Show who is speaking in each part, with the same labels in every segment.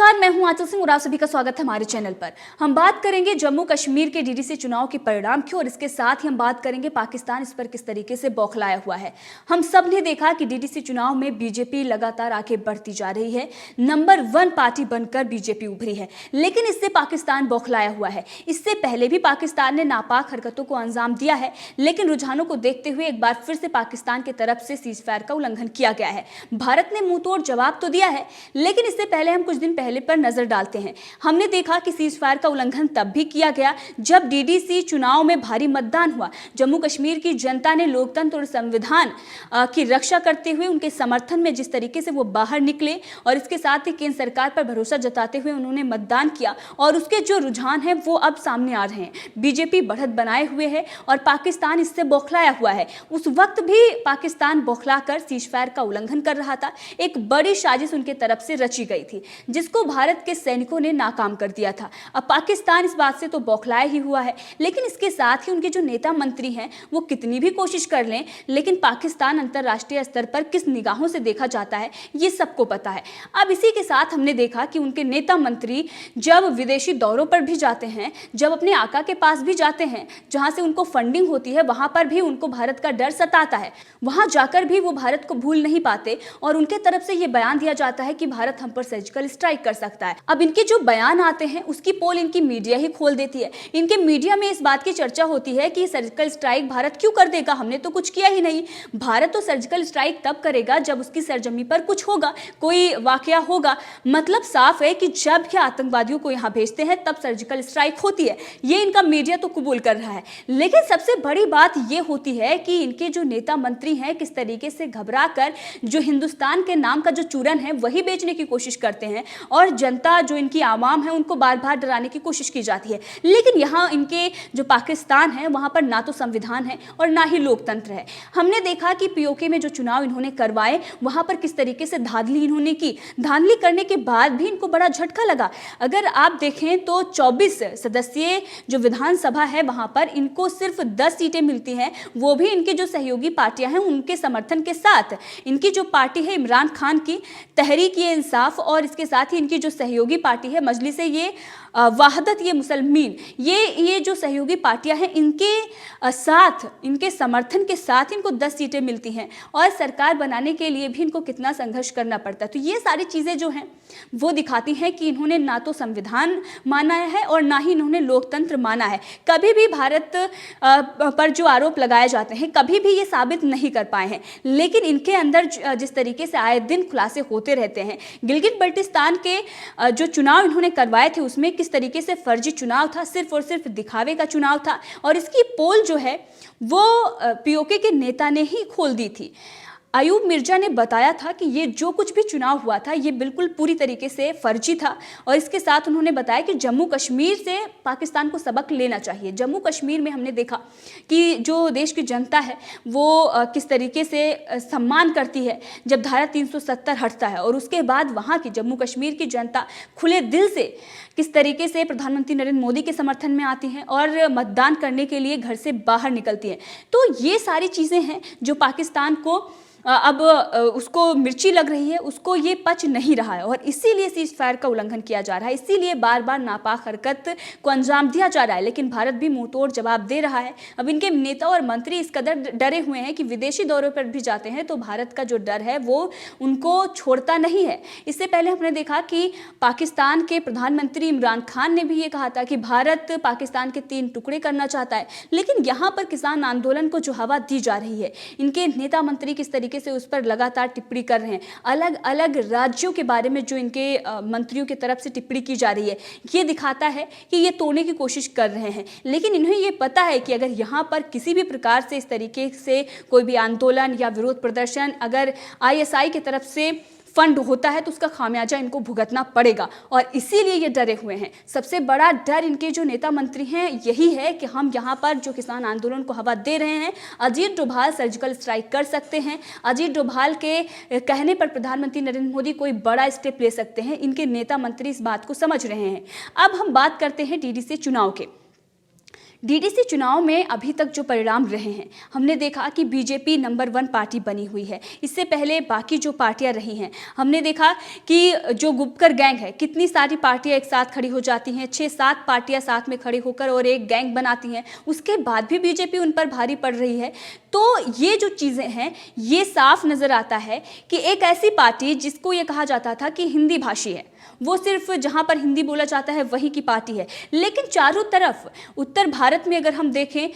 Speaker 1: नमस्कार, मैं हूं आंचल सिंह और आप सभी का स्वागत है हमारे चैनल पर। हम बात करेंगे जम्मू कश्मीर के डीडीसी चुनाव के परिणाम की और इसके साथ ही हम बात करेंगे पाकिस्तान इस पर किस तरीके से बौखलाया हुआ है। हम सब ने देखा कि डीडीसी चुनाव में बीजेपी लगातार आगे बढ़ती जा रही है, नंबर 1 पार्टी बनकर बीजेपी उभरी है, लेकिन इससे पाकिस्तान बौखलाया हुआ है। इससे पहले भी पाकिस्तान ने नापाक हरकतों को अंजाम दिया है, लेकिन रुझानों को देखते हुए एक बार फिर से पाकिस्तान की तरफ से सीज फायर का उल्लंघन किया गया है। भारत ने मुंहतोड़ जवाब तो दिया है, लेकिन इससे पहले हम कुछ दिन पहले पर नजर डालते हैं। हमने देखा कि सीज फायर का उल्लंघन तब भी किया गया जब डीडीसी चुनाव में भारी मतदान हुआ। जम्मू कश्मीर की जनता ने लोकतंत्र और संविधान की रक्षा करते हुए उनके समर्थन में जिस तरीके से वो बाहर निकले और इसके साथ ही केंद्र सरकार पर भरोसा जताते हुए उन्होंने मतदान किया और उसके जो रुझान है वो अब सामने आ रहे हैं। बीजेपी बढ़त बनाए हुए है और पाकिस्तान इससे बौखलाया हुआ है। उस वक्त भी पाकिस्तान बौखलाकर सीज फायर का उल्लंघन कर रहा था। एक बड़ी साजिश उनके तरफ से रची गई थी जिसको भारत के सैनिकों ने नाकाम कर दिया था। अब पाकिस्तान इस बात से तो बौखलाया ही हुआ है, लेकिन इसके साथ ही उनके जो नेता मंत्री हैं वो कितनी भी कोशिश कर लें, लेकिन पाकिस्तान अंतर्राष्ट्रीय स्तर पर किस निगाहों से देखा जाता है ये सबको पता है। अब इसी के साथ हमने देखा कि उनके नेता मंत्री जब विदेशी दौरों पर भी जाते हैं, जब अपने आका के पास भी जाते हैं जहां से उनको फंडिंग होती है, वहां पर भी उनको भारत का डर सताता है। वहां जाकर भी वो भारत को भूल नहीं पाते और उनके तरफ से ये बयान दिया जाता है कि भारत हम पर सर्जिकल स्ट्राइक कर सकता है। अब इनके जो बयान आते हैं उसकी पोल इनकी मीडिया ही खोल देती है। इनके मीडिया में इस बात की चर्चा होती है कि सर्जिकल स्ट्राइक भारत क्यों कर देगा, हमने तो कुछ किया ही नहीं। भारत तो सर्जिकल स्ट्राइक तब करेगा जब उसकी सरजमी पर कुछ होगा, कोई वाकया होगा। मतलब साफ है कि जब ये आतंकवादियों को यहाँ भेजते हैं तब सर्जिकल स्ट्राइक होती है। ये इनका मीडिया तो कबूल कर रहा है, लेकिन सबसे बड़ी बात ये होती है कि इनके जो नेता मंत्री हैं किस तरीके से घबरा कर जो हिंदुस्तान के नाम का जो चूरन है वही बेचने की कोशिश करते हैं और जनता जो इनकी आवाम है उनको बार बार डराने की कोशिश की जाती है। लेकिन यहाँ इनके जो पाकिस्तान है वहाँ पर ना तो संविधान है और ना ही लोकतंत्र है। हमने देखा कि पीओके में जो चुनाव इन्होंने करवाए वहाँ पर किस तरीके से धांधली इन्होंने की। धांधली करने के बाद भी इनको बड़ा झटका लगा। अगर आप देखें तो 24 सदस्यीय जो विधानसभा है वहाँ पर इनको सिर्फ 10 सीटें मिलती हैं, वो भी इनकी जो सहयोगी पार्टियां हैं उनके समर्थन के साथ। इनकी जो पार्टी है इमरान खान की तहरीक-ए-इंसाफ और इसके साथ ही इनकी जो सहयोगी पार्टी है मजलिस ये वहदत ये मुसलमीन, ये जो सहयोगी पार्टियां हैं इनके साथ, इनके समर्थन के साथ इनको 10 सीटें मिलती हैं और सरकार बनाने के लिए भी इनको कितना संघर्ष करना पड़ता है। तो ये सारी चीज़ें जो हैं वो दिखाती हैं कि इन्होंने ना तो संविधान माना है और ना ही इन्होंने लोकतंत्र माना है। कभी भी भारत पर जो आरोप लगाए जाते हैं कभी भी ये साबित नहीं कर पाए हैं, लेकिन इनके अंदर जिस तरीके से आए दिन खुलासे होते रहते हैं। गिलगित बल्टिस्तान के जो चुनाव इन्होंने करवाए थे उसमें किस तरीके से फर्जी चुनाव था, सिर्फ और सिर्फ दिखावे का चुनाव था और इसकी पोल जो है वो पीओके के नेता ने ही खोल दी थी। अयूब मिर्जा ने बताया था कि ये जो कुछ भी चुनाव हुआ था ये बिल्कुल पूरी तरीके से फर्जी था और इसके साथ उन्होंने बताया कि जम्मू कश्मीर से पाकिस्तान को सबक लेना चाहिए। जम्मू कश्मीर में हमने देखा कि जो देश की जनता है वो किस तरीके से सम्मान करती है जब धारा 370 हटता है और उसके बाद वहाँ की जम्मू कश्मीर की जनता खुले दिल से किस तरीके से प्रधानमंत्री नरेंद्र मोदी के समर्थन में आती हैं और मतदान करने के लिए घर से बाहर निकलती हैं। तो ये सारी चीज़ें हैं जो पाकिस्तान को अब उसको मिर्ची लग रही है, उसको ये पच नहीं रहा है और इसीलिए सीज फायर का उल्लंघन किया जा रहा है, इसीलिए बार बार नापाक हरकत को अंजाम दिया जा रहा है। लेकिन भारत भी मुंहतोड़ जवाब दे रहा है। अब इनके नेता और मंत्री इस कदर डरे हुए हैं कि विदेशी दौरों पर भी जाते हैं तो भारत का जो डर है वो उनको छोड़ता नहीं है। इससे पहले हमने देखा कि पाकिस्तान के प्रधानमंत्री इमरान खान ने भी ये कहा था कि भारत पाकिस्तान के 3 टुकड़े करना चाहता है, लेकिन यहाँ पर किसान आंदोलन को जो हवा दी जा रही है, इनके नेता मंत्री किस तरीके से उस पर लगातार टिप्पणी कर रहे हैं। अलग अलग राज्यों के बारे में जो इनके मंत्रियों की तरफ से टिप्पणी की जा रही है ये दिखाता है कि ये तोड़ने की कोशिश कर रहे हैं। लेकिन इन्हें ये पता है कि अगर यहाँ पर किसी भी प्रकार से इस तरीके से कोई भी आंदोलन या विरोध प्रदर्शन अगर आईएसआई की तरफ से फंड होता है तो उसका खामियाजा इनको भुगतना पड़ेगा और इसीलिए ये डरे हुए हैं। सबसे बड़ा डर इनके जो नेता मंत्री हैं यही है कि हम यहाँ पर जो किसान आंदोलन को हवा दे रहे हैं, अजीत डोभाल सर्जिकल स्ट्राइक कर सकते हैं, अजीत डोभाल के कहने पर प्रधानमंत्री नरेंद्र मोदी कोई बड़ा स्टेप ले सकते हैं। इनके नेता मंत्री इस बात को समझ रहे हैं। अब हम बात करते हैं डीडीसी चुनाव के। डीडीसी चुनाव में अभी तक जो परिणाम रहे हैं, हमने देखा कि बीजेपी नंबर 1 पार्टी बनी हुई है। इससे पहले बाकी जो पार्टियां रही हैं, हमने देखा कि जो गुपकर गैंग है, कितनी सारी पार्टियां एक साथ खड़ी हो जाती हैं, 6-7 पार्टियां साथ में खड़ी होकर और एक गैंग बनाती हैं, उसके बाद भी बीजेपी उन पर भारी पड़ रही है। तो ये जो चीज़ें हैं, ये साफ नज़र आता है कि एक ऐसी पार्टी जिसको ये कहा जाता था कि हिंदी भाषी है, वो सिर्फ जहाँ पर हिंदी बोला जाता है वहीं की पार्टी है, लेकिन चारों तरफ उत्तर भारत में अगर हम देखें,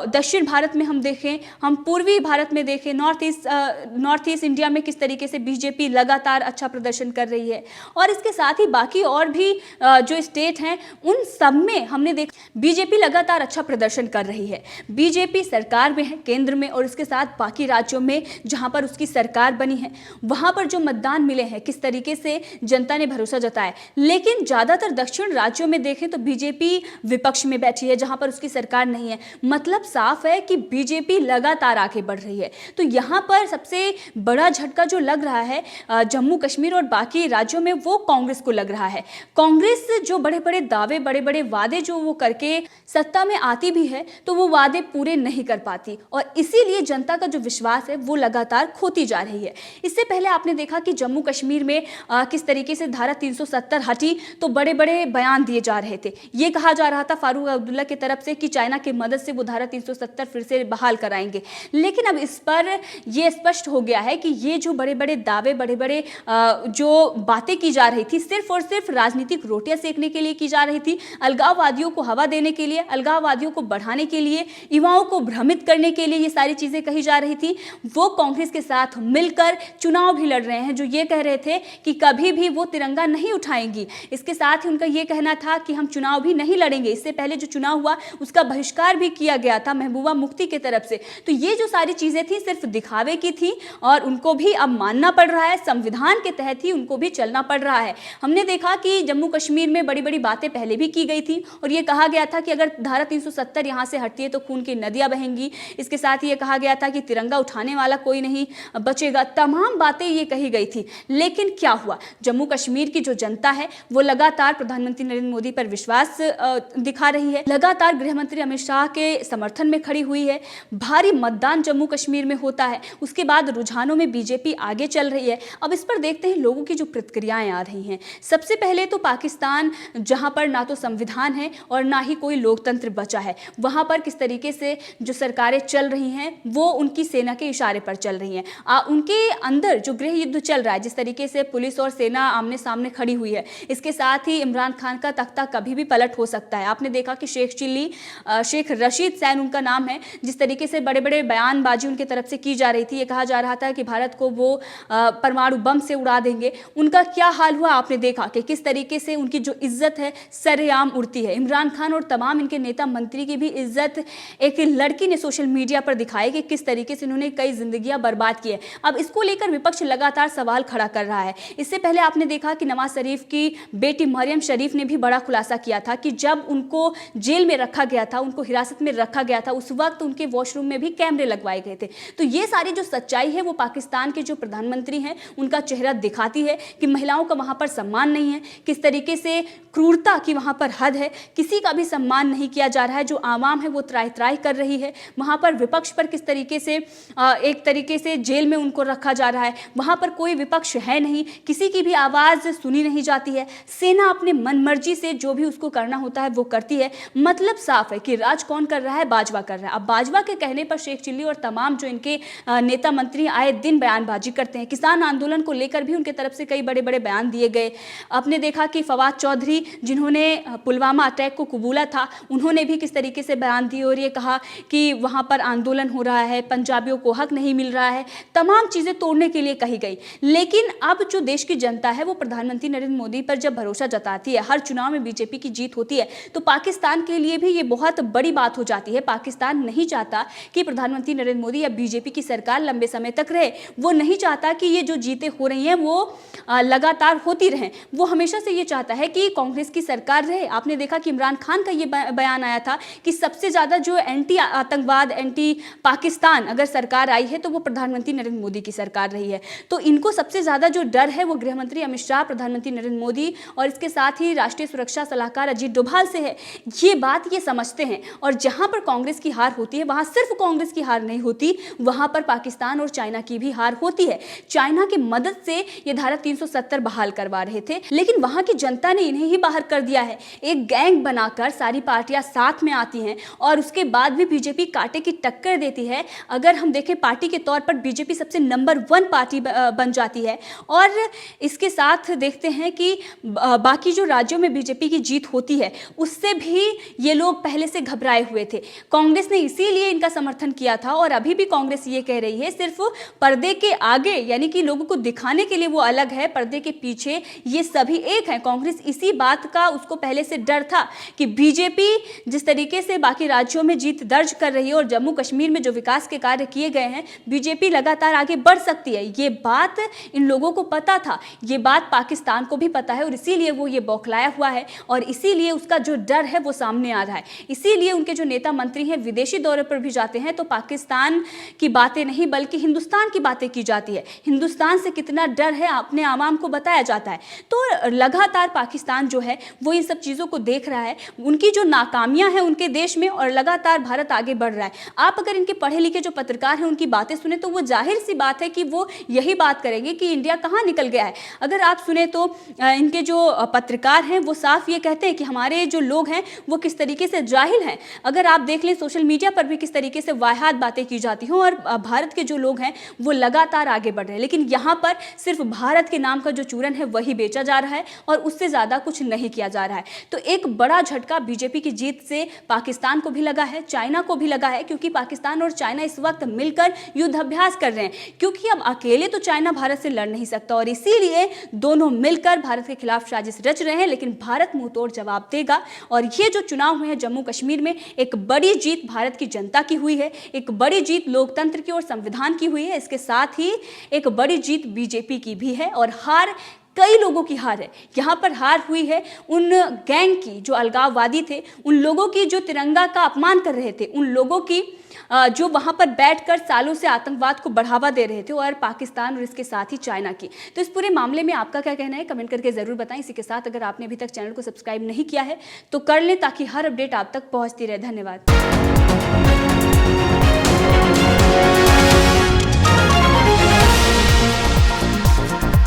Speaker 1: दक्षिण भारत में हम देखें, हम पूर्वी भारत में देखें, नॉर्थ ईस्ट इंडिया में किस तरीके से बीजेपी लगातार अच्छा प्रदर्शन कर रही है, और इसके साथ ही बाकी और भी जो स्टेट हैं उन सब में हमने देखा बीजेपी लगातार अच्छा प्रदर्शन कर रही है। बीजेपी सरकार में है केंद्र में, और इसके साथ बाकी राज्यों में जहाँ पर उसकी सरकार बनी है वहाँ पर जो मतदान मिले हैं, किस तरीके से जनता ने भरोसा जताया। लेकिन ज्यादातर दक्षिण राज्यों में देखें तो बीजेपी विपक्ष में बैठी है, जहां पर उसकी सरकार नहीं है। मतलब साफ है कि बीजेपी लगातार आगे बढ़ रही है। तो यहां पर सबसे बड़ा झटका जो लग रहा है जम्मू कश्मीर और बाकी राज्यों में, वो कांग्रेस को लग रहा है। कांग्रेस जो बड़े बड़े दावे, बड़े बड़े वादे जो वो करके सत्ता में आती भी है, तो वो वादे पूरे नहीं कर पाती, और इसीलिए जनता का जो विश्वास है वो लगातार खोती जा रही है। इससे पहले आपने देखा कि जम्मू कश्मीर में किस तरीके से धारा 370 हटी तो बड़े बड़े बयान दिए जा रहे थे। ये कहा जा रहा था फारूक अब्दुल्ला की तरफ से कि चाइना की मदद से वो धारा 370 फिर से बहाल कराएंगे। लेकिन अब इस पर यह स्पष्ट हो गया है कि ये जो बड़े बड़े दावे, बड़े बड़े जो बातें की जा रही थी, सिर्फ और सिर्फ राजनीतिक रोटियां सेकने के लिए की जा रही थी, अलगाववादियों को हवा देने के लिए, अलगाववादियों को बढ़ाने के लिए, युवाओं को भ्रमित करने के लिए ये सारी चीजें कही जा रही थी। वो कांग्रेस के साथ मिलकर चुनाव भी लड़ रहे हैं, जो ये कह रहे थे कि कभी भी वो तिरंगा नहीं उठाएंगी। इसके साथ ही उनका यह कहना था कि हम चुनाव भी नहीं लड़ेंगे। इससे पहले जो चुनाव हुआ उसका बहिष्कार भी किया गया था महबूबा मुफ्ती की तरफ से। तो ये जो सारी चीजें थी सिर्फ दिखावे की थी, और उनको भी अब मानना पड़ रहा है, संविधान के तहत ही उनको भी चलना पड़ रहा है। हमने देखा कि जम्मू कश्मीर में बड़ी बड़ी बातें पहले भी की गई थी, और ये कहा गया था कि अगर धारा 370 यहां से हटती है तो खून की नदियां बहेंगी। इसके साथ ही ये कहा गया था कि तिरंगा उठाने वाला कोई नहीं बचेगा। तमाम बातें ये कही गई थी, लेकिन क्या हुआ? जम्मू कश्मीर की जो जनता है वो लगातार प्रधानमंत्री नरेंद्र मोदी पर विश्वास दिखा रही है, लगातार गृह मंत्री अमित शाह के समर्थन में खड़ी हुई है। भारी मतदान जम्मू कश्मीर में होता है, उसके बाद रुझानों में बीजेपी आगे चल रही है। अब इस पर देखते हैं लोगों की जो प्रतिक्रियाएं आ रही हैं। सबसे पहले तो पाकिस्तान, जहां पर ना तो संविधान है और ना ही कोई लोकतंत्र बचा है, वहां पर किस तरीके से जो सरकारें चल रही हैं वो उनकी सेना के इशारे पर चल रही हैं। उनके अंदर जो गृह युद्ध चल रहा है, जिस तरीके से पुलिस और सेना आमने सामने खड़ी हुई है, इसके साथ ही इमरान खान का तख्ता कभी भी पलट हो सकता है। आपने देखा कि शेख रशीद सैन उनका नाम है, जिस तरीके से बड़े बड़े बयानबाजी उनके तरफ से की जा रही थी। ये कहा जा रहा था कि भारत को वो परमाणु बम से उड़ा देंगे। उनका क्या हाल हुआ आपने देखा कि किस तरीके से उनकी जो इज्जत है सरेआम उड़ती है। इमरान खान और तमाम इनके नेता मंत्री की भी इज्जत एक लड़की ने सोशल मीडिया पर दिखाई कि किस तरीके से उन्होंने कई जिंदगियां बर्बाद की है। अब इसको लेकर विपक्ष लगातार सवाल खड़ा कर रहा है। इससे पहले आपने देखा कि नवाज शरीफ की बेटी मरियम शरीफ ने भी बड़ा खुलासा किया था कि जब उनको जेल में रखा गया था, उनको हिरासत में रखा गया था, उस वक्त उनके वॉशरूम में भी कैमरे लगवाए गए थे। तो ये सारी जो सच्चाई है वो पाकिस्तान के जो प्रधानमंत्री हैं उनका चेहरा दिखाती है कि महिलाओं का वहां पर सम्मान नहीं है, किस तरीके से क्रूरता की वहां पर हद है, किसी का भी सम्मान नहीं किया जा रहा है। जो आवाम है वो त्राही त्राही कर रही है, वहां पर विपक्ष पर किस तरीके से एक तरीके से जेल में उनको रखा जा रहा है। वहां पर कोई विपक्ष है नहीं, किसी की भी आवाज सुनी नहीं जाती है। सेना अपने मनमर्जी से जो भी उसको करना होता है वो करती है। मतलब साफ है कि राज कौन कर रहा है? बाजवा कर रहा है। अब बाजवा के कहने पर शेख चिल्ली और तमाम जो इनके नेता मंत्री आए दिन बयानबाजी करते हैं। किसान आंदोलन को लेकर भी उनके तरफ से कई बड़े बड़े बयान दिए गए। आपने देखा कि फवाद चौधरी, जिन्होंने पुलवामा अटैक को कबूला था, उन्होंने भी किस तरीके से बयान दिए और ये कहा कि वहां पर आंदोलन हो रहा है, पंजाबियों को हक नहीं मिल रहा है। तमाम चीजें तोड़ने के लिए कही गई। लेकिन अब जो देश की जनता है वो प्रधानमंत्री नरेंद्र मोदी पर जब भरोसा जताती है, हर चुनाव में बीजेपी की जीत होती है, तो पाकिस्तान के लिए भी ये बहुत बड़ी बात हो जाती है। पाकिस्तान नहीं चाहता कि प्रधानमंत्री नरेंद्र मोदी या बीजेपी की सरकार लंबे समय तक रहे। वो नहीं चाहता कि ये जो जीतें हो रही हैं वो लगातार होती रहें। वो हमेशा से ये चाहता है कि कांग्रेस की सरकार रहे। आपने देखा कि इमरान खान का ये बयान आया था कि सबसे ज्यादा जो एंटी आतंकवाद, एंटी पाकिस्तान अगर सरकार आई है तो वो प्रधानमंत्री नरेंद्र मोदी की सरकार रही है। तो इनको सबसे ज्यादा जो डर है वो गृह मंत्री अमित शाह नाता प्रधानमंत्री नरेंद्र मोदी और इसके साथ ही राष्ट्रीय सुरक्षा सलाहकार अजीत डोभाल से है। ये बात ये समझते हैं, और जहां पर कांग्रेस की हार होती है वहां सिर्फ कांग्रेस की हार नहीं होती, वहां पर पाकिस्तान और चाइना की भी हार होती है। चाइना की मदद से ये धारा 370 बहाल करवा रहे थे, लेकिन वहां की जनता ने इन्हें ही बाहर कर दिया है। एक गैंग बनाकर सारी पार्टियां साथ में आती हैं और उसके बाद भी बीजेपी कांटे की टक्कर देती है। अगर हम देखें पार्टी के तौर पर बीजेपी सबसे नंबर 1 पार्टी बन जाती है, और इसके साथ देखते हैं कि बाकी जो राज्यों में बीजेपी की जीत होती है उससे भी ये लोग पहले से घबराए हुए थे। कांग्रेस ने इसीलिए इनका समर्थन किया था, और अभी भी कांग्रेस ये कह रही है सिर्फ पर्दे के आगे, यानी कि लोगों को दिखाने के लिए वो अलग है, पर्दे के पीछे ये सभी एक हैं। कांग्रेस इसी बात का उसको पहले से डर था कि बीजेपी जिस तरीके से बाकी राज्यों में जीत दर्ज कर रही है और जम्मू कश्मीर में जो विकास के कार्य किए गए हैं, बीजेपी लगातार आगे बढ़ सकती है। ये बात इन लोगों को पता था, ये बात पाकिस्तान को भी पता है, और इसीलिए वो ये बौखलाया हुआ है, और इसीलिए उसका जो डर है वो सामने आ रहा है। इसीलिए उनके जो नेता मंत्री हैं विदेशी दौरे पर भी जाते हैं तो पाकिस्तान की बातें नहीं बल्कि हिंदुस्तान की बातें की जाती है। हिंदुस्तान से कितना डर है अपने आवाम को बताया जाता है। तो लगातार पाकिस्तान जो है वो इन सब चीज़ों को देख रहा है, उनकी जो नाकामियां हैं उनके देश में, और लगातार भारत आगे बढ़ रहा है। आप अगर इनके पढ़े लिखे जो पत्रकार हैं उनकी बातें सुने तो वो जाहिर सी बात है कि वो यही बात करेंगे कि इंडिया कहाँ निकल गया है। अगर आप सुने तो इनके जो पत्रकार हैं वो साफ ये कहते हैं कि हमारे जो लोग हैं वो किस तरीके से जाहिल हैं। अगर आप देख लें सोशल मीडिया पर भी किस तरीके से वाहियात बातें की जाती हों, और भारत के जो लोग हैं वो लगातार आगे बढ़ रहे हैं, लेकिन यहाँ पर सिर्फ भारत के नाम का जो चूरन है वही बेचा जा रहा है और उससे ज़्यादा कुछ नहीं किया जा रहा है। तो एक बड़ा झटका बीजेपी की जीत से पाकिस्तान को भी लगा है, चाइना को भी लगा है, क्योंकि पाकिस्तान और चाइना इस वक्त मिलकर युद्ध अभ्यास कर रहे हैं, क्योंकि अब अकेले तो चाइना भारत से लड़ नहीं सकता, और इसीलिए दोनों मिलकर भारत के खिलाफ साजिश रच रहे हैं। लेकिन भारत मुंहतोड़ जवाब देगा, और ये जो चुनाव हुए हैं जम्मू कश्मीर में, एक बड़ी जीत भारत की जनता की हुई है, एक बड़ी जीत लोकतंत्र की और संविधान की हुई है। इसके साथ ही एक बड़ी जीत बीजेपी की भी है, और हार कई लोगों की हार है। यहाँ पर हार हुई है उन गैंग की जो अलगाववादी थे, उन लोगों की जो तिरंगा का अपमान कर रहे थे, उन लोगों की जो वहाँ पर बैठकर सालों से आतंकवाद को बढ़ावा दे रहे थे, और पाकिस्तान और इसके साथ ही चाइना की। तो इस पूरे मामले में आपका क्या कहना है कमेंट करके ज़रूर बताएं। इसी के साथ अगर आपने अभी तक चैनल को सब्सक्राइब नहीं किया है तो कर लें, ताकि हर अपडेट आप तक पहुँचती रहे। धन्यवाद।